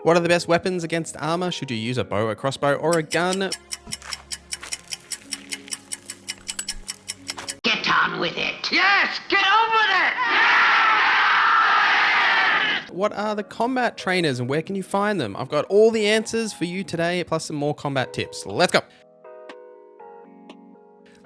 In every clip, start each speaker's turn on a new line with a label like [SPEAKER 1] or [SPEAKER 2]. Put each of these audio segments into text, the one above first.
[SPEAKER 1] What are the best weapons against armor? Should you use a bow, a crossbow, or a gun?
[SPEAKER 2] Get on with it. Yes, get on with it.
[SPEAKER 1] What are the combat trainers and where can you find them? I've got all the answers for you today, plus some more combat tips. Let's go.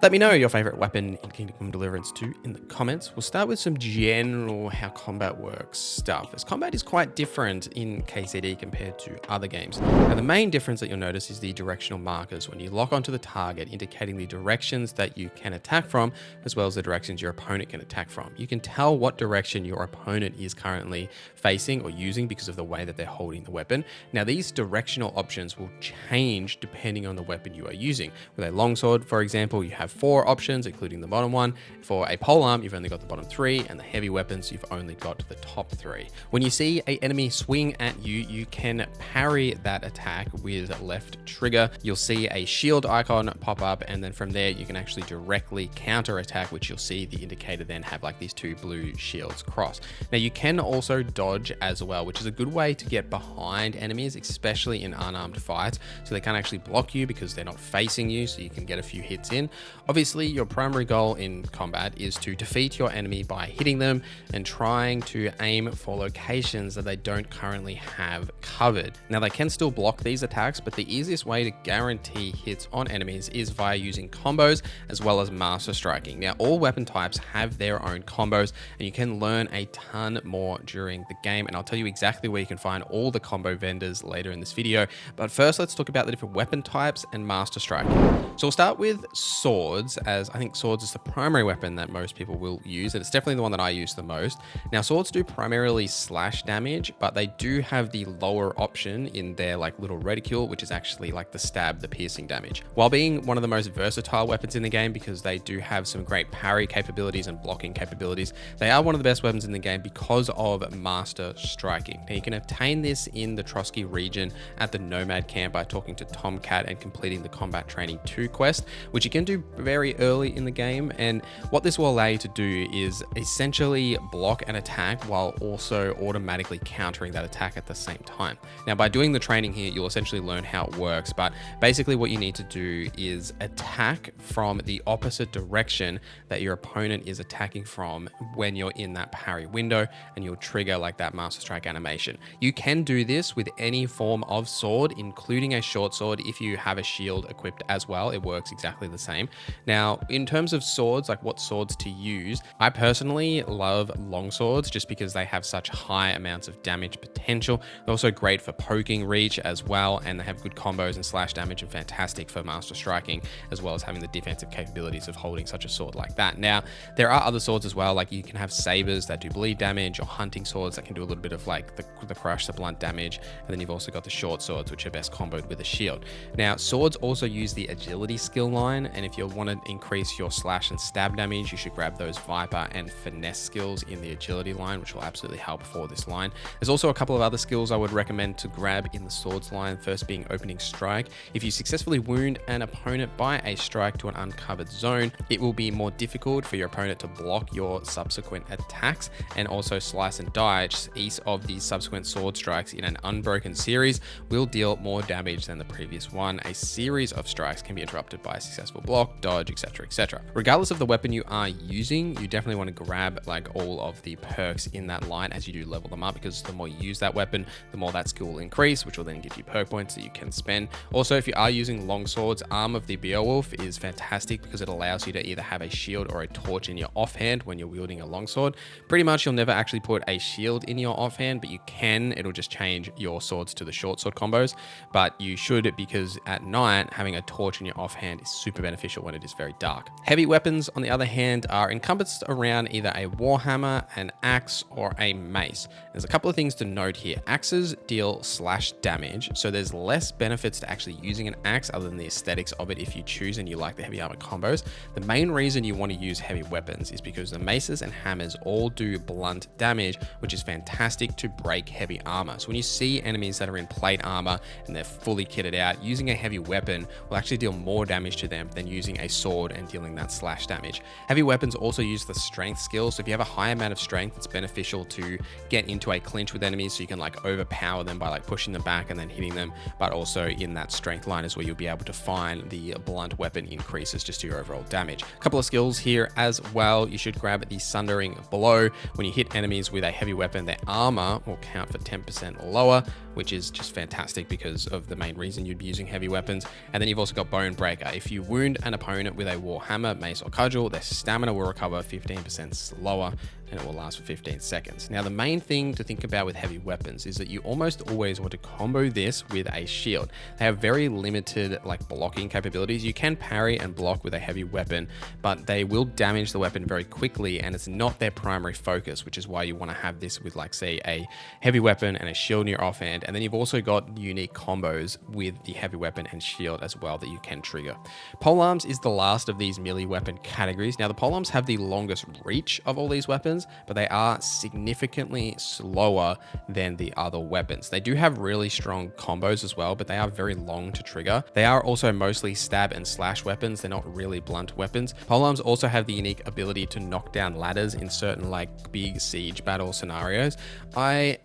[SPEAKER 1] Let me know your favorite weapon in Kingdom Come Deliverance 2 in the comments. We'll start with some general how combat works stuff, as combat is quite different in KCD compared to other games. Now, the main difference that you'll notice is the directional markers when you lock onto the target, indicating the directions that you can attack from, as well as the directions your opponent can attack from. You can tell what direction your opponent is currently facing or using because of the way that they're holding the weapon. Now, these directional options will change depending on the weapon you are using. With a longsword, for example, you have 4 options, including the bottom one. For a polearm, you've only got the bottom 3, and the heavy weapons, you've only got the top 3. When you see an enemy swing at you, you can parry that attack with left trigger. You'll see a shield icon pop up, and then from there, you can actually directly counter attack, which you'll see the indicator then have like these 2 blue shields cross. Now, you can also dodge as well, which is a good way to get behind enemies, especially in unarmed fights, so they can't actually block you because they're not facing you, so you can get a few hits in. Obviously, your primary goal in combat is to defeat your enemy by hitting them and trying to aim for locations that they don't currently have covered. Now, they can still block these attacks, but the easiest way to guarantee hits on enemies is via using combos as well as master striking. Now, all weapon types have their own combos, and you can learn a ton more during the game, and I'll tell you exactly where you can find all the combo vendors later in this video. But first, let's talk about the different weapon types and master striking. So we'll start with swords, as I think swords is the primary weapon that most people will use, and it's definitely the one that I use the most. Now, swords do primarily slash damage, but they do have the lower option in their like little reticule, which is actually like the stab, the piercing damage. While being one of the most versatile weapons in the game because they do have some great parry capabilities and blocking capabilities, they are one of the best weapons in the game because of master striking. Now, you can obtain this in the Trotsky region at the Nomad camp by talking to Tomcat and completing the Combat Training 2 quest, which you can do very early in the game. And what this will allow you to do is essentially block an attack while also automatically countering that attack at the same time. Now, by doing the training here, you'll essentially learn how it works, but basically what you need to do is attack from the opposite direction that your opponent is attacking from when you're in that parry window, and you'll trigger like that master strike animation. You can do this with any form of sword, including a short sword. If you have a shield equipped as well, it works exactly the same. Now, in terms of swords, like what swords to use, I personally love long swords just because they have such high amounts of damage potential. They're also great for poking reach as well, and they have good combos and slash damage, and fantastic for master striking, as well as having the defensive capabilities of holding such a sword like that. Now, there are other swords as well, like you can have sabers that do bleed damage, or hunting swords that can do a little bit of like the crush, the blunt damage, and then you've also got the short swords, which are best comboed with a shield. Now, swords also use the agility skill line, and if you want to increase your slash and stab damage, you should grab those Viper and Finesse skills in the agility line, which will absolutely help for this line. There's also a couple of other skills I would recommend to grab in the swords line, first being Opening Strike. If you successfully wound an opponent by a strike to an uncovered zone, it will be more difficult for your opponent to block your subsequent attacks, and also Slice and Dice. Each of these subsequent sword strikes in an unbroken series will deal more damage than the previous one. A series of strikes can be interrupted by a successful block, dodge, etc, etc. Regardless of the weapon you are using, you definitely want to grab like all of the perks in that line as you do level them up, because the more you use that weapon, the more that skill will increase, which will then give you perk points that you can spend. Also, if you are using long swords, Arm of the Beowulf is fantastic because it allows you to either have a shield or a torch in your offhand when you're wielding a longsword. Pretty much you'll never actually put a shield in your offhand, but you can. It'll just change your swords to the short sword combos, but you should, because at night having a torch in your offhand is super beneficial when it is very dark. Heavy weapons, on the other hand, are encompassed around either a warhammer, an axe, or a mace. There's a couple of things to note here. Axes deal slash damage, so there's less benefits to actually using an axe other than the aesthetics of it if you choose and you like the heavy armor combos. The main reason you want to use heavy weapons is because the maces and hammers all do blunt damage, which is fantastic to break heavy armor. So when you see enemies that are in plate armor and they're fully kitted out, using a heavy weapon will actually deal more damage to them than using a sword and dealing that slash damage. Heavy weapons also use the strength skill, so if you have a high amount of strength, it's beneficial to get into a clinch with enemies so you can like overpower them by like pushing them back and then hitting them, but also in that strength line is where you'll be able to find the blunt weapon increases just to your overall damage. A couple of skills here as well. You should grab the Sundering Blow. When you hit enemies with a heavy weapon, their armor will count for 10% lower, which is just fantastic because of the main reason you'd be using heavy weapons. And then you've also got Bone Breaker. If you wound an opponent with a Warhammer, mace, or cudgel, their stamina will recover 15% slower, and it will last for 15 seconds. Now, the main thing to think about with heavy weapons is that you almost always want to combo this with a shield. They have very limited like blocking capabilities. You can parry and block with a heavy weapon, but they will damage the weapon very quickly, and it's not their primary focus, which is why you want to have this with like, say, a heavy weapon and a shield in your offhand. And then you've also got unique combos with the heavy weapon and shield as well that you can trigger. Polearms is the last of these melee weapon categories. Now, the polearms have the longest reach of all these weapons, but they are significantly slower than the other weapons. They do have really strong combos as well, but they are very long to trigger. They are also mostly stab and slash weapons. They're not really blunt weapons. Polearms also have the unique ability to knock down ladders in certain like big siege battle scenarios. I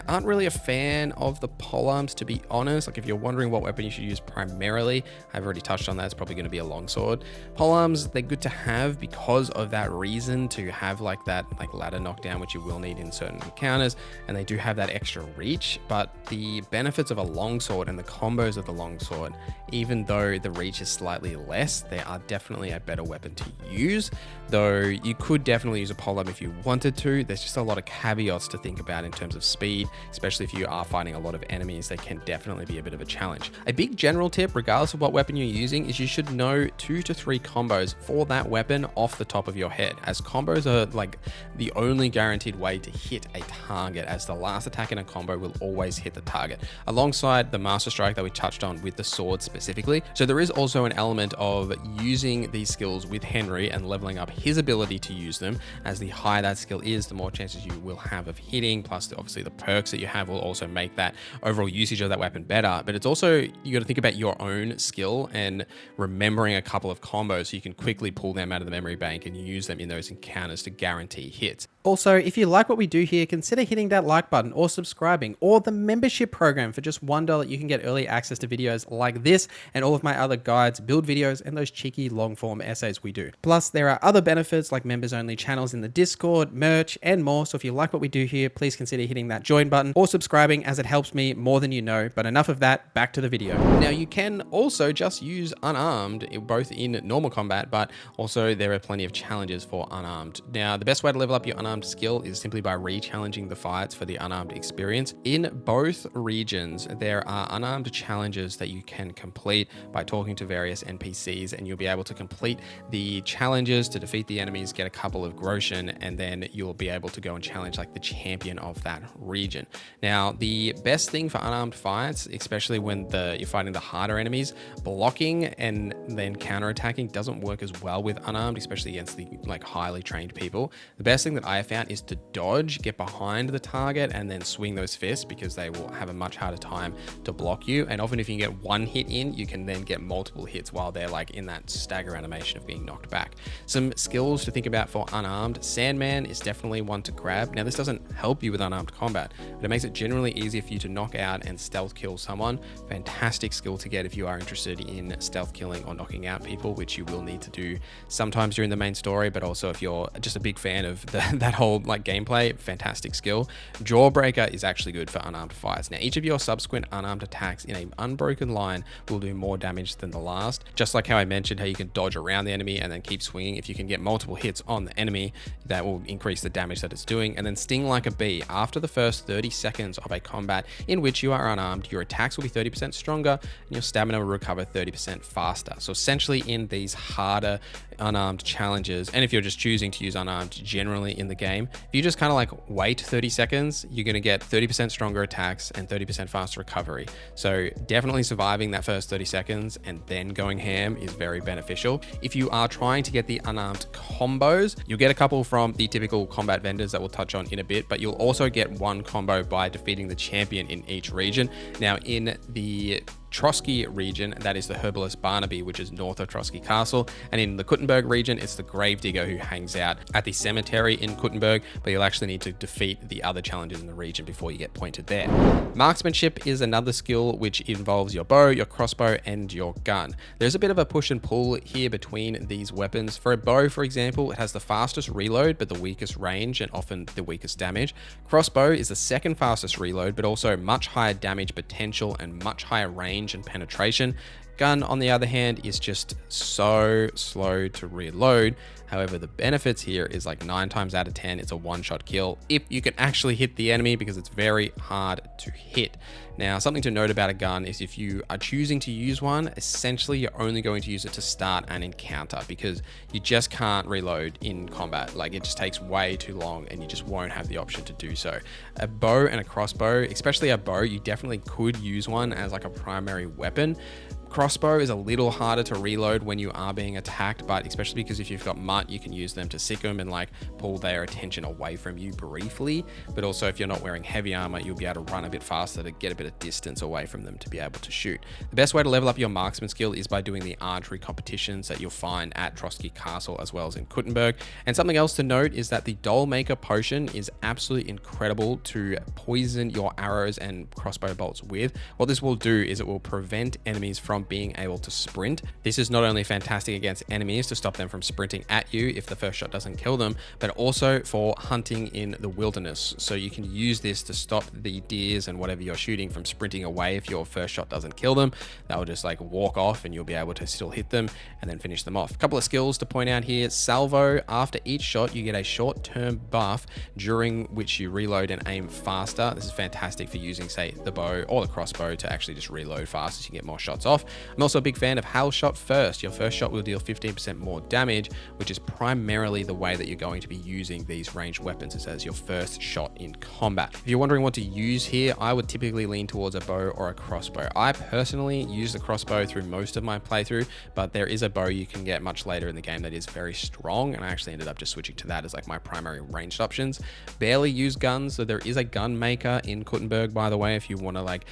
[SPEAKER 1] aren't really a fan of the polearms, to be honest. Like, if you're wondering what weapon you should use primarily, I've already touched on that. It's probably going to be a longsword. Polearms, they're good to have because of that reason, to have like that like ladder knockdown, which you will need in certain encounters, and they do have that extra reach. But the benefits of a longsword and the combos of the longsword, even though the reach is slightly less, they are definitely a better weapon to use. Though you could definitely use a polearm if you wanted to. There's just a lot of caveats to think about in terms of speed, especially if you are fighting a lot of enemies. They can definitely be a bit of a challenge. A big general tip, regardless of what weapon you're using, is you should know 2 to 3 combos for that weapon off the top of your head, as combos are like the only guaranteed way to hit a target, as the last attack in a combo will always hit the target, alongside the Master Strike that we touched on with the sword specifically. So there is also an element of using these skills with Henry and leveling up his ability to use them. As the higher that skill is, the more chances you will have of hitting, plus obviously the perks that you have will also make that overall usage of that weapon better. But it's also, you got to think about your own skill and remembering a couple of combos so you can quickly pull them out of the memory bank and use them in those encounters to guarantee hits. Also, if you like what we do here, consider hitting that like button or subscribing, or the membership program. For just $1, you can get early access to videos like this and all of my other guides, build videos, and those cheeky long form essays we do. Plus, there are other benefits like members only channels in the Discord, merch, and more. So if you like what we do here, please consider hitting that join button or subscribing, as it helps me more than you know. But enough of that, back to the video. Now, you can also just use unarmed, both in normal combat, but also there are plenty of challenges for unarmed. Now, the best way to level up your unarmed skill is simply by re-challenging the fights for the unarmed experience. In both regions, there are unarmed challenges that you can complete by talking to various NPCs, and you'll be able to complete the challenges to defeat the enemies, get a couple of groschen, and then you'll be able to go and challenge like the champion of that region. Now, the best thing for unarmed fights, especially when you're fighting the harder enemies, blocking and then counterattacking doesn't work as well with unarmed, especially against the like highly trained people. The best thing that I have found is to dodge, get behind the target, and then swing those fists, because they will have a much harder time to block you. And often if you get one hit in, you can then get multiple hits while they're like in that stagger animation of being knocked back. Some skills to think about for unarmed: Sandman is definitely one to grab. Now, this doesn't help you with unarmed combat, but it makes it generally easier for you to knock out and stealth kill someone. Fantastic skill to get if you are interested in stealth killing or knocking out people, which you will need to do sometimes during the main story, but also if you're just a big fan of that whole like gameplay, fantastic skill. Jawbreaker is actually good for unarmed fights. Now, each of your subsequent unarmed attacks in an unbroken line will do more damage than the last. Just like how I mentioned how you can dodge around the enemy and then keep swinging, if you can get multiple hits on the enemy, that will increase the damage that it's doing. And then Sting Like a Bee. After the first 30 seconds of a combat in which you are unarmed, your attacks will be 30% stronger and your stamina will recover 30% faster. So essentially, in these harder unarmed challenges, and if you're just choosing to use unarmed generally in the game, if you just kind of like wait 30 seconds, you're going to get 30% stronger attacks and 30% faster recovery. So definitely surviving that first 30 seconds and then going ham is very beneficial. If you are trying to get the unarmed combos, you'll get a couple from the typical combat vendors that we'll touch on in a bit, but you'll also get one combo by defeating the champion in each region. Now, in the Trotsky region, that is the herbalist Barnaby, which is north of Trotsky Castle. And in the Kuttenberg region, it's the gravedigger who hangs out at the cemetery in Kuttenberg, but you'll actually need to defeat the other challenges in the region before you get pointed there. Marksmanship is another skill which involves your bow, your crossbow, and your gun. There's a bit of a push and pull here between these weapons. For a bow, for example, it has the fastest reload, but the weakest range and often the weakest damage. Crossbow is the second fastest reload, but also much higher damage potential and much higher range and penetration. Gun, on the other hand, is just so slow to reload. However, the benefits here is like 9 times out of 10, it's a one-shot kill if you can actually hit the enemy, because it's very hard to hit. Now, something to note about a gun is if you are choosing to use one, essentially you're only going to use it to start an encounter, because you just can't reload in combat. Like, it just takes way too long and you just won't have the option to do so. A bow and a crossbow, especially a bow, you definitely could use one as like a primary weapon. Crossbow is a little harder to reload when you are being attacked, but especially because if you've got mutt, you can use them to sick them and like pull their attention away from you briefly. But also, if you're not wearing heavy armor, you'll be able to run a bit faster to get a bit of distance away from them to be able to shoot. The best way to level up your marksman skill is by doing the archery competitions that you'll find at Trotsky Castle as well as in Kuttenberg. And something else to note is that the Doll Maker potion is absolutely incredible to poison your arrows and crossbow bolts with. What this will do is it will prevent enemies from being able to sprint. This is not only fantastic against enemies to stop them from sprinting at you if the first shot doesn't kill them, but also for hunting in the wilderness. So you can use this to stop the deers and whatever you're shooting from sprinting away if your first shot doesn't kill them. They'll just like walk off and you'll be able to still hit them and then finish them off. A couple of skills to point out here. Salvo, after each shot you get a short-term buff during which you reload and aim faster. This is fantastic for using, say, the bow or the crossbow to actually just reload fast so you can get more shots off. I'm also a big fan of Hail Shot First. Your first shot will deal 15% more damage, which is primarily the way that you're going to be using these ranged weapons, is as your first shot in combat. If you're wondering what to use here, I would typically lean towards a bow or a crossbow. I personally use the crossbow through most of my playthrough, but there is a bow you can get much later in the game that is very strong, and I actually ended up just switching to that as like my primary ranged options. Barely use guns, so there is a gun maker in Kuttenberg, by the way, if you want to like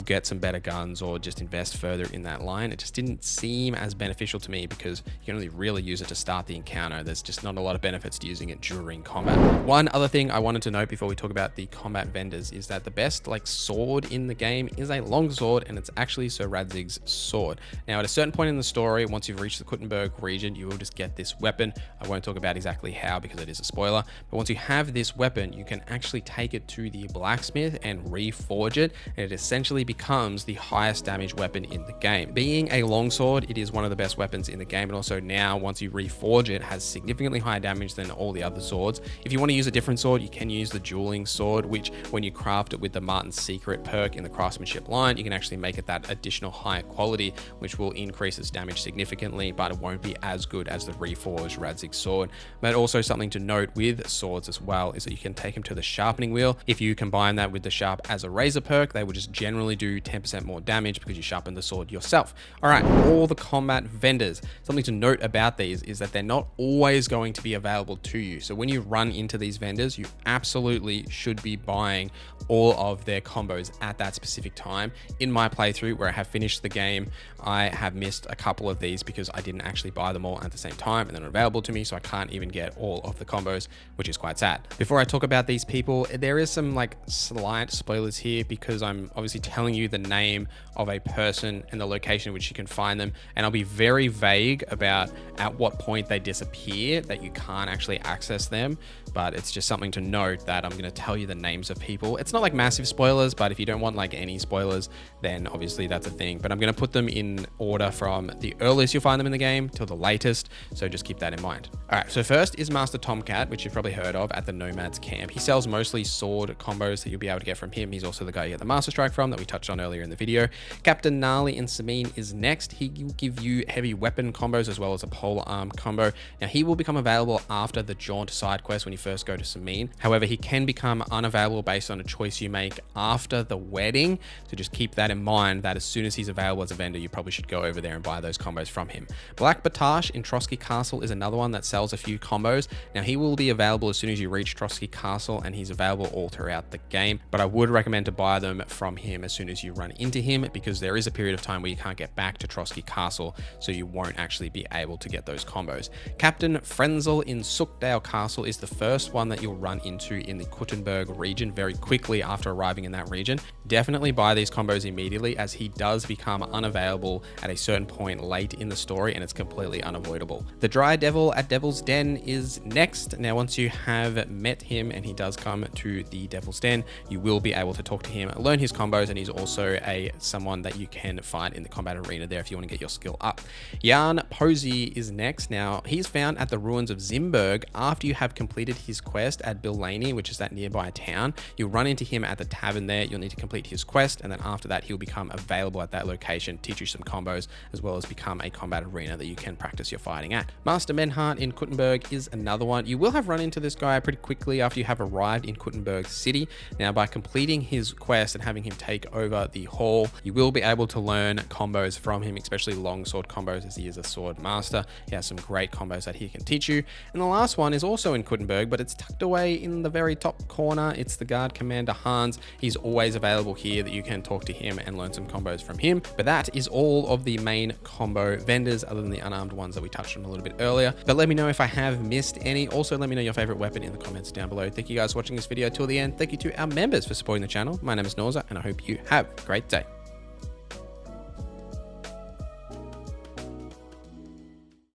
[SPEAKER 1] get some better guns or just invest further in that line. It just didn't seem as beneficial to me because you can only really use it to start the encounter. There's just not a lot of benefits to using it during combat. One other thing I wanted to note before we talk about the combat vendors is that the best like sword in the game is a longsword, and it's actually Sir Radzig's sword. Now, at a certain point in the story, once you've reached the Kuttenberg region, you will just get this weapon. I won't talk about exactly how because it is a spoiler, but once you have this weapon, you can actually take it to the blacksmith and reforge it, and it essentially becomes the highest damage weapon in the game. Being a longsword, it is one of the best weapons in the game, and also now once you reforge it, has significantly higher damage than all the other swords. If you want to use a different sword, you can use the dueling sword, which when you craft it with the Martin's Secret perk in the craftsmanship line, you can actually make it that additional higher quality, which will increase its damage significantly, but it won't be as good as the reforged Radzig sword. But also something to note with swords as well is that you can take them to the sharpening wheel. If you combine that with the sharp as a razor perk, they will just generally do 10% more damage because you sharpen the sword yourself. All right, all the combat vendors. Something to note about these is that they're not always going to be available to you. So when you run into these vendors, you absolutely should be buying all of their combos at that specific time. In my playthrough where I have finished the game, I have missed a couple of these because I didn't actually buy them all at the same time and they're not available to me, so I can't even get all of the combos, which is quite sad. Before I talk about these people, there is some like slight spoilers here because I'm obviously telling you the name of a person and the location in which you can find them, and I'll be very vague about at what point they disappear, that you can't actually access them, but it's just something to note that I'm going to tell you the names of people. It's not like massive spoilers, but if you don't want like any spoilers, then obviously that's a thing, but I'm going to put them in order from the earliest you'll find them in the game till the latest, so just keep that in mind. All right, so first is Master Tomcat, which you've probably heard of at the Nomads camp. He sells mostly sword combos that you'll be able to get from him. He's also the guy you get the Master Strike from that we touched on earlier in the video. Captain Gnarly and Sameen is next. He will give you heavy weapon combos as well as a pole arm combo. Now, he will become available after the Jaunt side quest when you first go to Sameen. However, he can become unavailable based on a choice you make after the wedding. So just keep that in mind, that as soon as he's available as a vendor, you probably should go over there and buy those combos from him. Black Batash in Trotsky Castle is another one that sells a few combos. Now, he will be available as soon as you reach Trotsky Castle, and he's available all throughout the game, but I would recommend to buy them from him as soon as you run into him, because there is a period of time where you can't get back to Trotsky Castle, so you won't actually be able to get those combos. Captain Frenzel in Suckdale Castle is the first one that you'll run into in the Kuttenberg region very quickly after arriving in that region. Definitely buy these combos immediately, as he does become unavailable at a certain point late in the story, and it's completely unavoidable. The Dry Devil at Devil's Den is next. Now, once you have met him and he does come to the Devil's Den, you will be able to talk to him, learn his combos, and he's also someone that you can find in the combat arena there if you want to get your skill up. Jan Posey is next. Now, he's found at the ruins of Zimberg after you have completed his quest at Billaney, which is that nearby town. You'll run into him at the tavern there. You'll need to complete his quest, and then after that, he'll become available at that location, teach you some combos, as well as become a combat arena that you can practice your fighting at. Master Menhart in Kuttenberg is another one. You will have run into this guy pretty quickly after you have arrived in Kuttenberg City. Now, by completing his quest and having him take over the hall, you will be able to learn combos from him, especially longsword combos, as he is a sword master. He has some great combos that he can teach you. And the last one is also in Kuttenberg, but it's tucked away in the very top corner. It's the Guard Commander Hans. He's always available here that you can talk to him and learn some combos from him. But that is all of the main combo vendors, other than the unarmed ones that we touched on a little bit earlier. But let me know if I have missed any. Also, let me know your favorite weapon in the comments down below. Thank you guys for watching this video till the end. Thank you to our members for supporting the channel. My name is NorZZa, and I hope you have a great day.